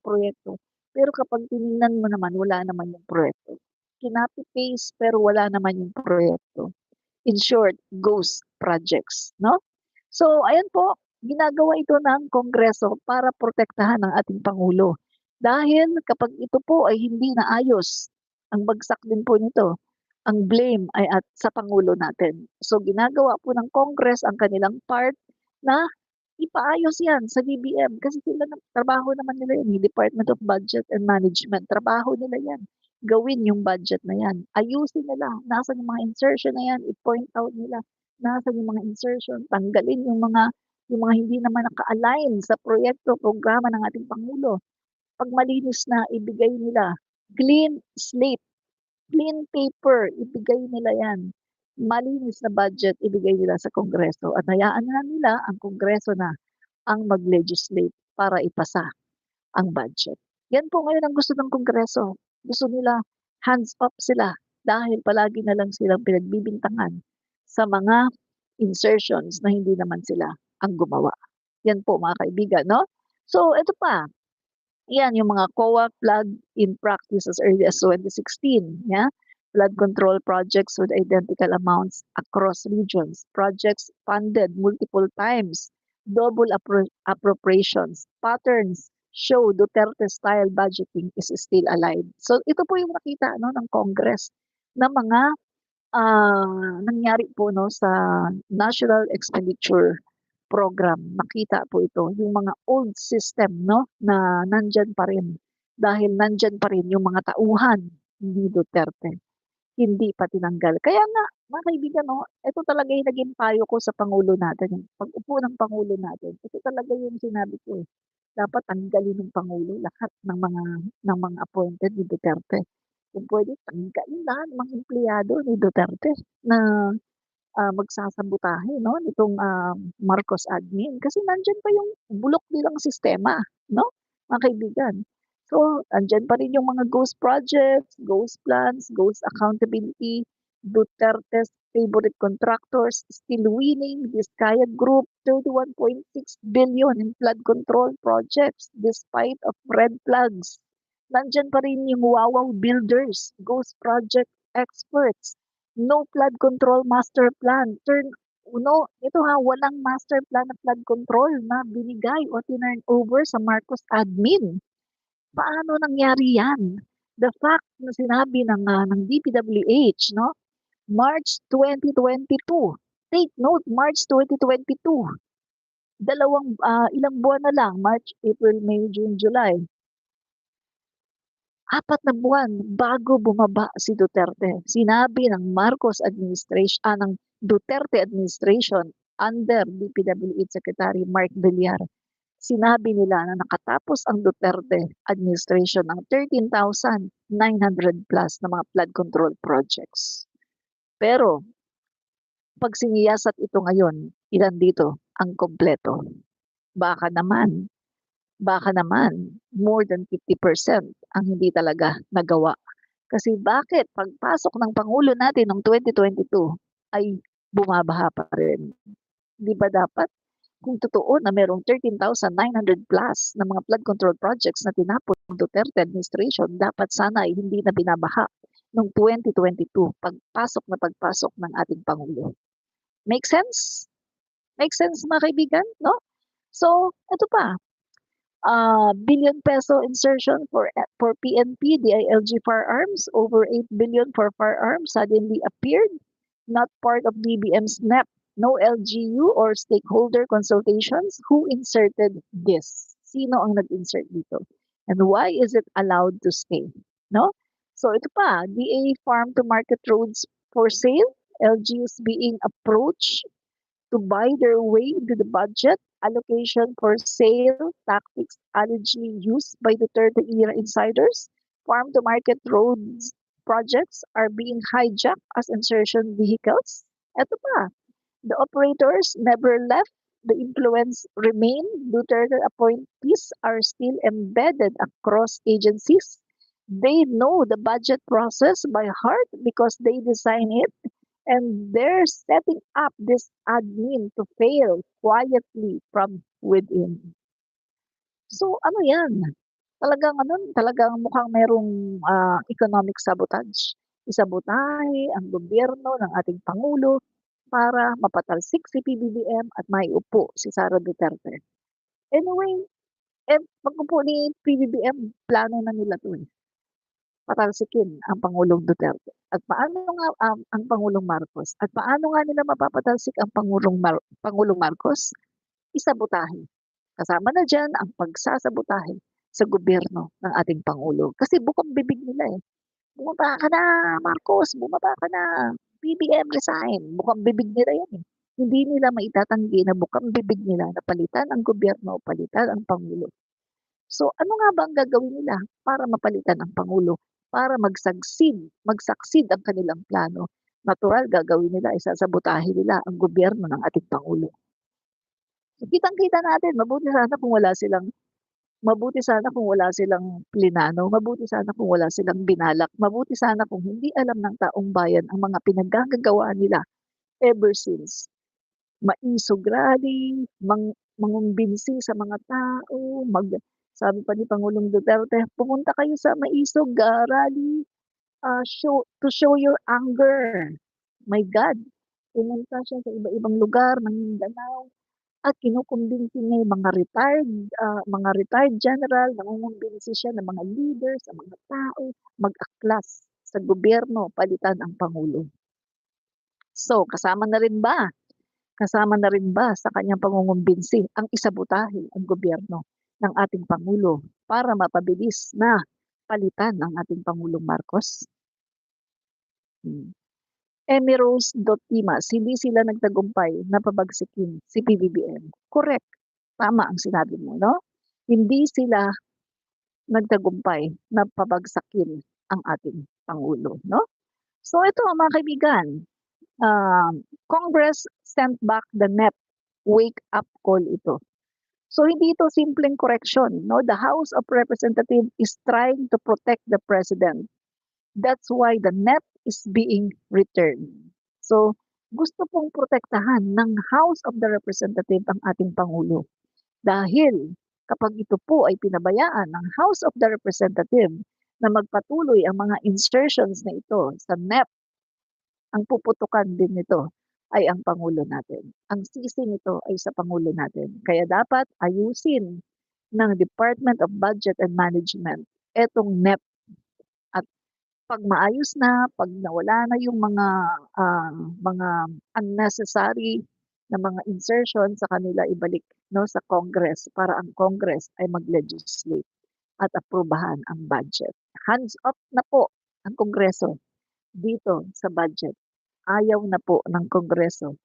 proyekto. Pero kapag tiningnan mo naman, wala naman yung proyekto. Copy-paste pero wala naman yung proyekto. In short, ghost projects, no? So, ayan po, ginagawa ito ng Kongreso para protektahan ang ating Pangulo. Dahil kapag ito po ay hindi naayos, ang bagsak din po nito, ang blame ay at sa Pangulo natin. So, ginagawa po ng Congress ang kanilang part na ipaayos yan sa DBM kasi sila trabaho naman nila yan, yung Department of Budget and Management, trabaho nila yan. Gawin yung budget na yan. Ayusin nila. Nasaan yung mga insertion na yan? I-point out nila. Nasaan yung mga insertion? Tanggalin yung mga hindi naman naka-align sa proyekto, programa ng ating Pangulo. Pag malinis na, ibigay nila. Clean slate, clean paper, ibigay nila yan. Malinis na budget, ibigay nila sa Kongreso. At hayaan na nila ang Kongreso na ang mag-legislate para ipasa ang budget. Yan po ngayon ang gusto ng Kongreso. Gusto nila hands up sila dahil palagi na lang silang pinagbibintangan sa mga insertions na hindi naman sila ang gumawa. Yan po mga kaibigan, no? So, ito pa. Yan, yung mga COA flood in practice as early as 2016. Yeah? Flood control projects with identical amounts across regions. Projects funded multiple times. Double appropriations. Patterns show Duterte-style budgeting is still alive. So ito po yung nakita no, ng Congress na mga nangyari po no, sa National Expenditure Program. Nakita po ito, yung mga old system no, na nandyan pa rin. Dahil nandyan pa rin yung mga tauhan ni Duterte. Hindi pa tinanggal. Kaya nga, mga kaibigan, no, ito talaga yung naging payo ko sa Pangulo natin. Yung pag-upo ng Pangulo natin, ito talaga yung sinabi ko eh. Dapat tanggalin ng Pangulo lahat ng mga appointed ni Duterte. Kung pwede, tanggalin lahat ng mga empleyado ni Duterte na magsasabotahe no nitong Marcos admin kasi nandiyan pa yung bulok nilang sistema no mga kaibigan. So andyan pa rin yung mga ghost projects, ghost plans, ghost accountability, Duterte's favorite contractors still winning. Vizcaya Group 31.6 billion in flood control projects despite of red flags. Nandyan pa rin yung Wawaw Builders, ghost project experts, no flood control master plan. Ito ha, walang master plan na flood control na binigay o tinurn over sa Marcos admin. Paano nangyari yan? The fact na sinabi ng DPWH, no? March 2022. Take note, March 2022. Ilang buwan na lang, March, April, May, June, July. 4 na buwan bago bumaba si Duterte. Sinabi ng Marcos administration, ng Duterte administration under DPWH Secretary Mark Villar, sinabi nila na nakatapos ang Duterte administration ng 13,900 plus na mga flood control projects. Pero pag siniyasat ito ngayon, ilan dito ang kompleto? Baka naman more than 50% ang hindi talaga nagawa. Kasi bakit pagpasok ng Pangulo natin noong 2022 ay bumabaha pa rin? Di ba dapat kung totoo na merong 13,900 plus na mga flood control projects na tinapos ng Duterte administration, dapat sana ay hindi na binabaha noong 2022 pagpasok ng ating Pangulo. Make sense? Make sense mga kaibigan, no? So, ito pa, billion peso insertion for PNP, DILG firearms, over 8 billion for firearms suddenly appeared, not part of DBM's NEP. No LGU or stakeholder consultations. Who inserted this? Sino ang nag-insert dito? And why is it allowed to stay? No? So ito pa, DA farm to market roads for sale, LGUs being approached to buy their way into the budget, allocation for sale tactics allegedly used by the third-era insiders, farm to market roads projects are being hijacked as insertion vehicles. Ito pa, the operators never left, the influence remained, Duterte appointees are still embedded across agencies. They know the budget process by heart because they design it, and they're setting up this admin to fail quietly from within. So ano yan? talagang mukhang merong, economic sabotage. Isabotahe ang gobyerno ng ating pangulo para mapatalsik si PBBM at maiupo si Sara Duterte. Anyway, pag-upo ni PBBM plano na nila 'to, patalsikin ang Pangulong Duterte. At paano nga ang Pangulong Marcos? At paano nga nila mapapatalsik ang Pangulong Marcos? Isabotahe. Kasama na diyan ang pagsasabotahe sa gobyerno ng ating pangulo. Kasi bukang bibig nila, eh. "Bumaba ka na, Marcos, bumaba ka na. BBM resign." Bukang bibig nila 'yan, eh. Hindi nila maitatanggi na bukang bibig nila na palitan ang gobyerno, palitan ang pangulo. So, ano nga ba ang gagawin nila para mapalitan ang pangulo? Para mag-succeed ang kanilang plano. Natural gagawin nila, isasabotahe nila ang gobyerno ng ating pangulo. So, kitang-kita natin mabuti sana kung wala silang plinano, mabuti sana kung wala silang binalak, mabuti sana kung hindi alam ng taong bayan ang mga pinaggagawa nila ever since. Maisog rally, mangumbinsi sa mga tao, sabi pa ni Pangulong Duterte, "Pumunta kayo sa Maisog, rally, to show your anger." My God, pumunta siya sa iba-ibang lugar ng Mindanao at kinukumbinsi niya yung mga retired general, nangungumbinsi siya ng mga leader, sa mga tao, mag-aklas sa gobyerno, palitan ang pangulo. So, kasama na rin ba sa kanyang pangungumbinsi ang isabotahe ang gobyerno ng ating pangulo para mapabilis na palitan ang ating Pangulong Marcos? Emmy Rose Dottimas, hindi sila nagtagumpay na pabagsakin si PBBM. Correct, tama ang sinabi mo, 'no? Hindi sila nagtagumpay na pabagsakin ang ating pangulo, 'no? So ito mga kaibigan, Congress sent back the NEP wake-up call ito. So hindi ito simpleng correction, 'no? The House of Representatives is trying to protect the President. That's why the NEP is being returned. So, gusto pong protektahan ng House of the Representatives ang ating Pangulo. Dahil kapag ito po ay pinabayaan ng House of the Representatives na magpatuloy ang mga insertions na ito sa NEP, ang puputukan din nito ay ang Pangulo natin. Ang sisi nito ay sa Pangulo natin. Kaya dapat ayusin ng Department of Budget and Management etong NEP. At 'pag maayos na, 'pag nawala na yung mga unnecessary na mga insertion, sa kanila ibalik 'no, sa Congress para ang Congress ay mag-legislate at aprubahan ang budget. Hands off na po ang Kongreso dito sa budget. Ayaw na po ng Kongreso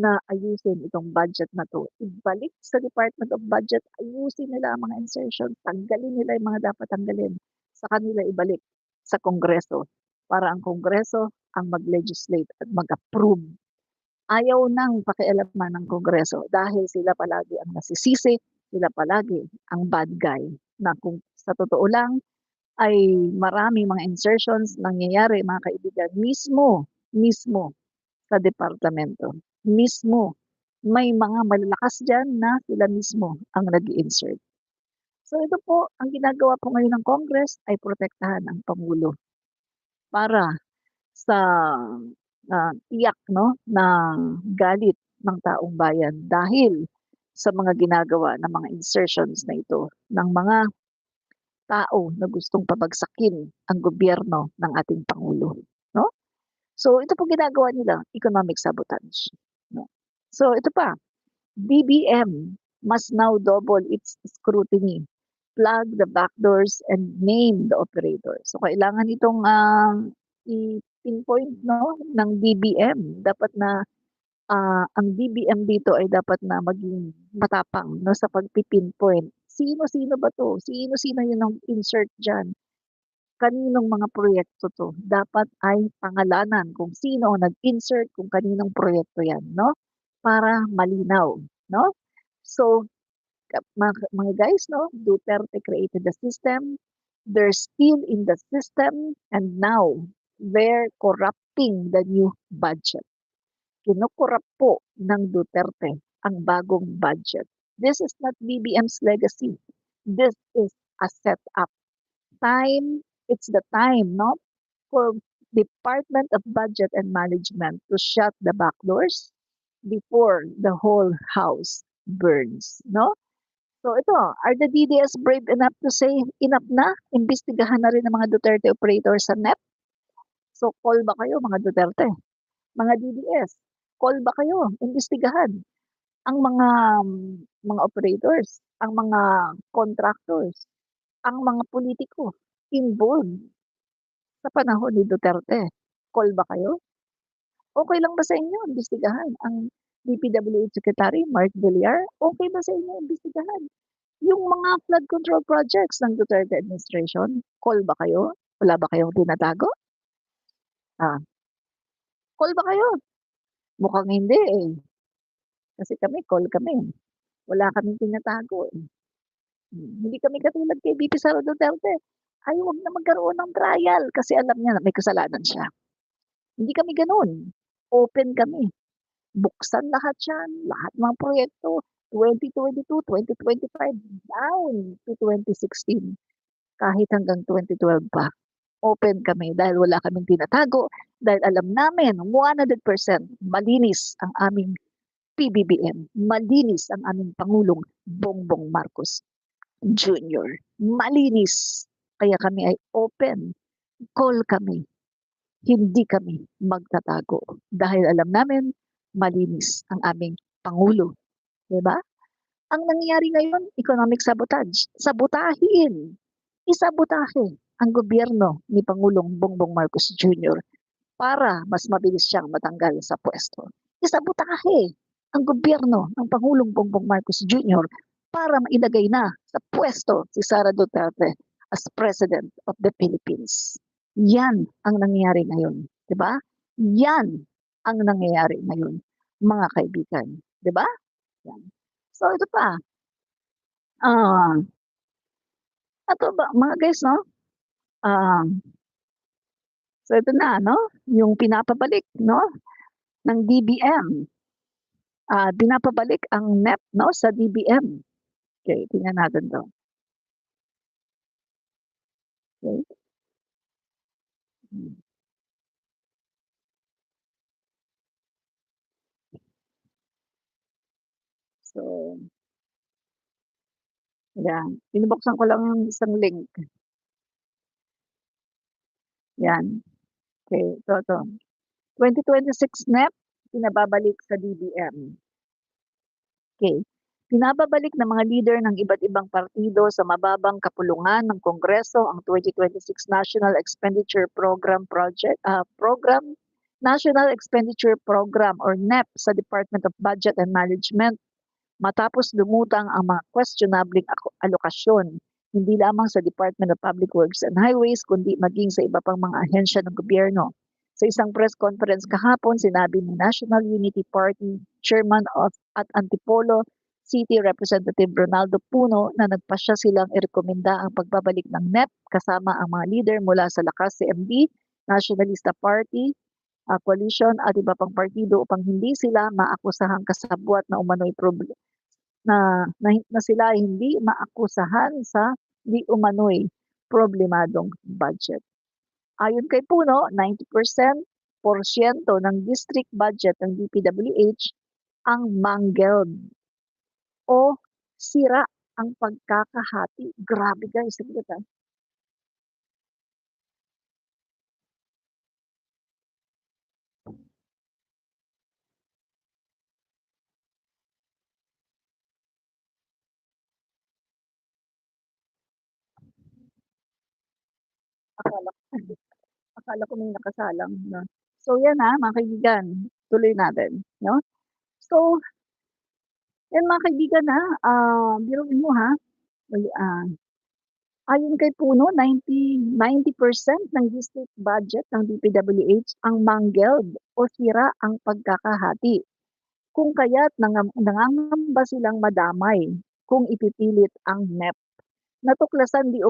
na ayusin itong budget na 'to. Ibalik sa Department of Budget, ayusin nila ang mga insertion, tanggalin nila yung mga dapat tanggalin, sa kanila ibalik sa Kongreso para ang Kongreso ang mag-legislate at mag-approve. Ayaw nang pakialaman ng Kongreso dahil sila palagi ang nasisisi, sila palagi ang bad guy na kung sa totoo lang ay maraming mga insertions nangyayari mga kaibigan mismo sa departamento. Mismo, may mga malalakas diyan na sila mismo ang nag-i-insert. So ito po, ang ginagawa po ngayon ng Congress ay protektahan ang Pangulo para sa, tiyak 'no, na galit ng taong bayan dahil sa mga ginagawa ng mga insertions na ito ng mga tao na gustong pabagsakin ang gobyerno ng ating Pangulo, 'no? So ito po ginagawa nila, economic sabotage, 'no. So ito pa, BBM must now double its scrutiny, plug the backdoors and name the operator. So kailangan itong, i-pinpoint 'no, ng BBM. Dapat na, ang BBM dito ay dapat na maging matapang 'no, sa pagpi-pinpoint. Sino-sino ba 'to? Sino-sino yung nag-insert diyan? Kaninong mga proyekto 'to? Dapat ay pangalanan kung sino ang nag-insert, kung kaninong proyekto 'yan 'no, para malinaw 'no. So, mga guys 'no, Duterte created the system, they're still in the system, and now they're corrupting the new budget. Kino-corrupt po ng Duterte ang bagong budget. This is not BBM's legacy. This is a setup. It's the time, no, for Department of Budget and Management to shut the back doors before the whole house burns, no? So ito, are the DDS brave enough to say enough na? Imbestigahan na rin ng mga Duterte operators sa NEP? So call ba kayo mga Duterte? Mga DDS, call ba kayo? Imbestigahan ang mga operators, ang mga contractors, ang mga politiko involved sa panahon ni Duterte. Call ba kayo? Okay lang ba sa inyo imbestigahan ang DPWH Secretary Mark Villar? Okay ba sa inyo imbestigahan yung mga flood control projects ng Duterte administration? Call ba kayo? Wala ba kayong tinatago? Ah, call ba kayo? Mukhang hindi eh. Kasi kami, call kami. Wala kaming tinatago eh. Hindi kami katulad kay VP Sara Duterte. Ay, huwag na magkaroon ng trial kasi alam niya na may kasalanan siya. Hindi kami ganun. Open kami. Buksan lahat yan, lahat ng proyekto, 2022, 2025, down to 2016, kahit hanggang 2012 pa. Open kami dahil wala kaming tinatago, dahil alam namin 100% malinis ang aming PBBM, malinis ang aming Pangulong Bongbong Marcos Jr. Malinis. Kaya kami ay open. Call kami. Hindi kami magtatago dahil alam namin malinis ang aming Pangulo. Diba? Ang nangyayari ngayon, economic sabotage. Sabotahin. Isabotahe ang gobyerno ni Pangulong Bongbong Marcos Jr. para mas mabilis siyang matanggal sa pwesto. Isabotahe ang gobyerno ng Pangulong Bongbong Marcos Jr. para mailagay na sa pwesto si Sara Duterte as President of the Philippines. Yan ang nangyayari ngayon, 'di ba? Yan ang nangyayari ngayon, mga kaibigan, 'di ba? Yan. So ito pa. Ah, ito ba mga guys, no? Ah, so ito na, no? Yung pinapabalik, no? Ng DBM. Pinapabalik ang NEP, no? Sa DBM. Okay, tingnan natin to. Okay. So, yan. Pinubuksan ko lang yung isang link. Yan. Okay, ito. 2026 NEP, pinababalik sa DBM. Okay. Pinababalik ng mga leader ng iba't ibang partido sa mababang kapulungan ng Kongreso ang 2026 National Expenditure Program, National Expenditure Program or NEP sa Department of Budget and Management matapos lumutang ang mga questionable alokasyon hindi lamang sa Department of Public Works and Highways kundi maging sa iba pang mga ahensya ng gobyerno. Sa isang press conference kahapon, sinabi ng National Unity Party Chairman at Antipolo City Representative Ronaldo Puno na nagpasya silang irekomenda ang pagbabalik ng NEP kasama ang mga leader mula sa Lakas CMD, Nationalista Party, Coalition at iba pang partido upang hindi sila maakusahang kasabwat na umano'y na sila hindi maakusahan sa di umano'y problemadong budget. Ayon kay Puno, 90% ng district budget ng DPWH ang mangled o sira ang pagkakahati. Grabe guys, saglit ah. Akala, akala ko may nakasalang na. So yan ha, mga kaibigan, tuloy natin. No? So, yan mga kaibigan ha, biruin mo ha, ayon kay Puno, 90% ng district budget ng DPWH ang mangled o sira ang pagkakahati. Kung kaya't nangangamba silang madamay kung ipipilit ang NEP. Natuklasan din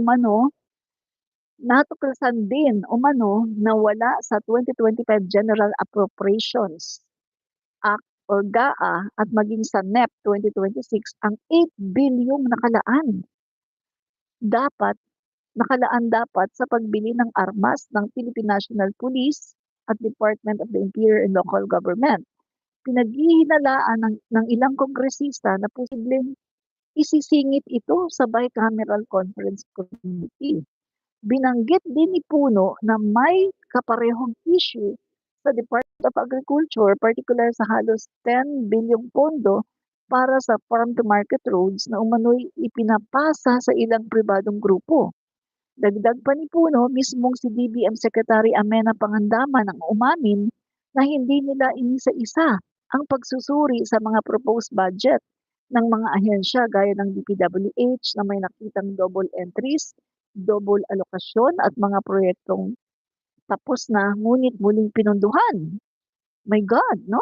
umano na wala sa 2025 General Appropriations Act or GAA at maging sa NEP 2026 ang 8 bilyong nakalaan dapat nakalaan dapat sa pagbili ng armas ng Philippine National Police at Department of the Interior and Local Government. Pinaghihinalaan ng ilang kongresista na posibleng isisingit ito sa Bicameral Conference Committee. Binanggit din ni Puno na may kaparehong issue sa Department of Agriculture, particular sa halos 10 bilyong pondo para sa farm-to-market roads na umano'y ipinapasa sa ilang pribadong grupo. Dagdag pa ni Puno, mismong si DBM Secretary Amena Pangandaman ang umamin na hindi nila inisa-isa ang pagsusuri sa mga proposed budget ng mga ahensya gaya ng DPWH na may nakitang double entries, double alokasyon at mga proyektong tapos na ngunit muling pinunduhan. My God, no?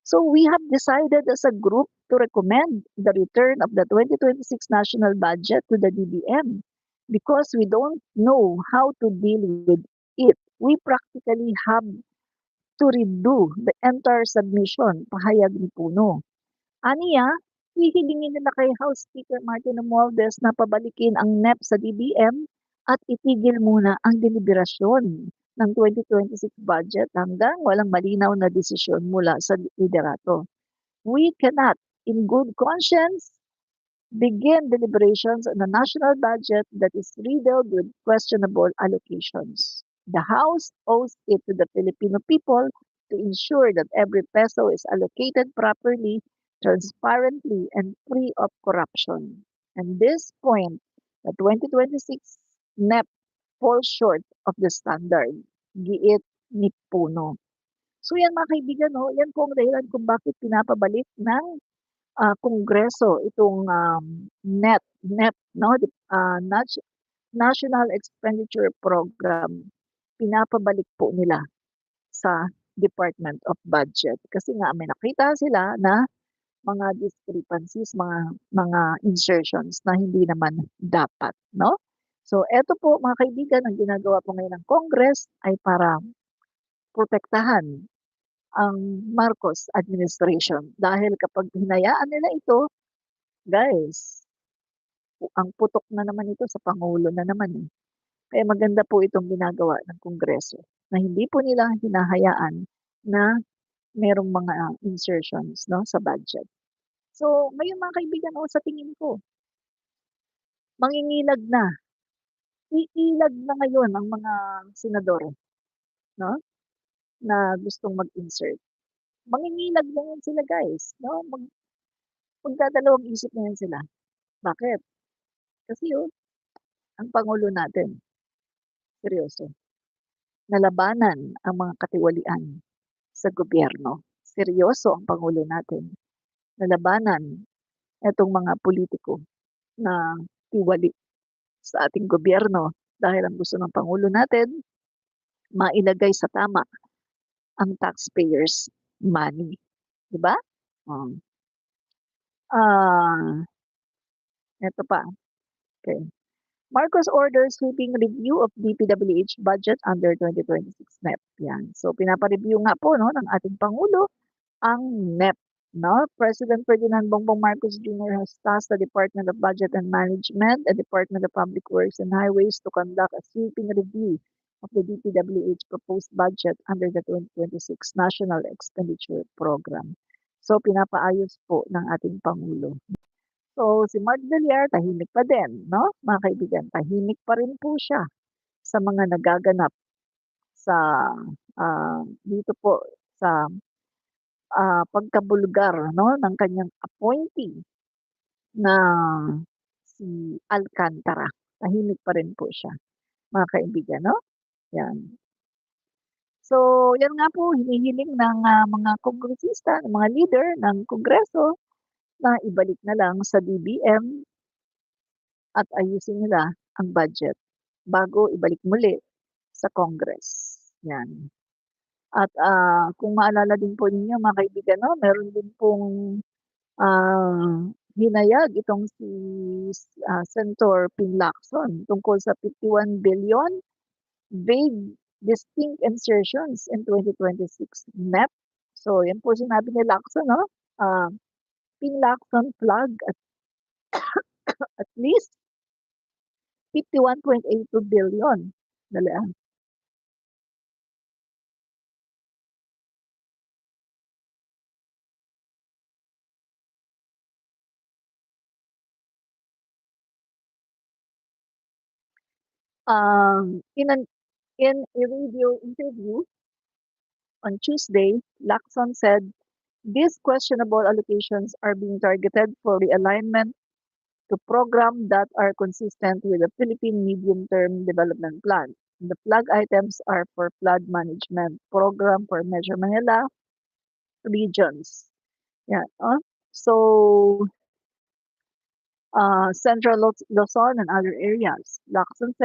So we have decided as a group to recommend the return of the 2026 national budget to the DBM because we don't know how to deal with it. We practically have to redo the entire submission, pahayag ni Puno. Aniya, hihilingin nila kay House Speaker Martin Romualdez na pabalikin ang NEP sa DBM at itigil muna ang deliberasyon ng 2026 budget hanggang walang malinaw na desisyon mula sa liderato. We cannot, in good conscience, begin deliberations on a national budget that is riddled with questionable allocations. The House owes it to the Filipino people to ensure that every peso is allocated properly, transparently, and free of corruption. And this point, the 2026 NEP falls short of the standard, giit ni Puno. So yan mga kaibigan, no, yan po ang dahilan kung bakit pinapabalik ng Kongreso itong NEP, no, National Expenditure Program. Pinapabalik po nila sa Department of Budget kasi nga may nakita sila na mga discrepancies, mga insertions na hindi naman dapat, no? So eto po mga kaibigan, ang ginagawa po ngayon ng Congress ay para protektahan ang Marcos administration dahil kapag hinayaan nila ito, guys, ang putok na naman ito sa Pangulo na naman eh. Kaya maganda po itong ginagawa ng Kongreso na hindi po nila hinahayaan na merong mga insertions, no, sa budget. So, ngayon mga kaibigan, sa tingin ko, mangingilag na. Iilag na ngayon ang mga senador, no, na gustong mag-insert. Mangingilag na yan sila, guys, no? Magdadalawang isip na yan sila. Bakit? Kasi ang Pangulo natin, seryoso, nalabanan ang mga katiwalian sa gobyerno. Seryoso ang Pangulo natin. Nalabanan itong mga politiko na tiwali sa ating gobyerno dahil ang gusto ng Pangulo natin, mailagay sa tama ang taxpayers' money. Diba? Ito pa. Okay. Marcos orders sweeping review of DPWH budget under 2026 NEP. Yan. So, pinapareview nga po no, ng ating Pangulo ang NEP. No? President Ferdinand Bongbong Marcos Jr. has tasked the Department of Budget and Management and Department of Public Works and Highways to conduct a sweeping review of the DPWH proposed budget under the 2026 National Expenditure Program. So, pinapaayos po ng ating Pangulo. So, si Mark Villar, tahimik pa din, no? Mga kaibigan, tahimik pa rin po siya sa mga nagaganap sa dito po sa pagkabulgar, no, ng kanyang appointee na si Alcantara. Tahimik pa rin po siya, mga kaibigan, no? Yan. So, yan nga po, hinihiling ng mga kongresista, ng mga leader ng Kongreso na ibalik na lang sa DBM at ayusin nila ang budget bago ibalik muli sa Congress. Yan. At kung maalala din po ninyo mga kaibigan, no, meron din pong hinayag itong si Senator Ping Lacson tungkol sa 51 billion vague distinct insertions in 2026 NEP. So, yan po sinabi ni Lacson, no? Ping Lacson flag at least 51.82 billion. Dali, ah. In a radio interview on Tuesday, Lacson said these questionable allocations are being targeted for realignment to programs that are consistent with the Philippine Medium-Term Development Plan. The flag items are for flood management program for Metro Manila regions. Yeah. So, Central Luzon and other areas. Lacson said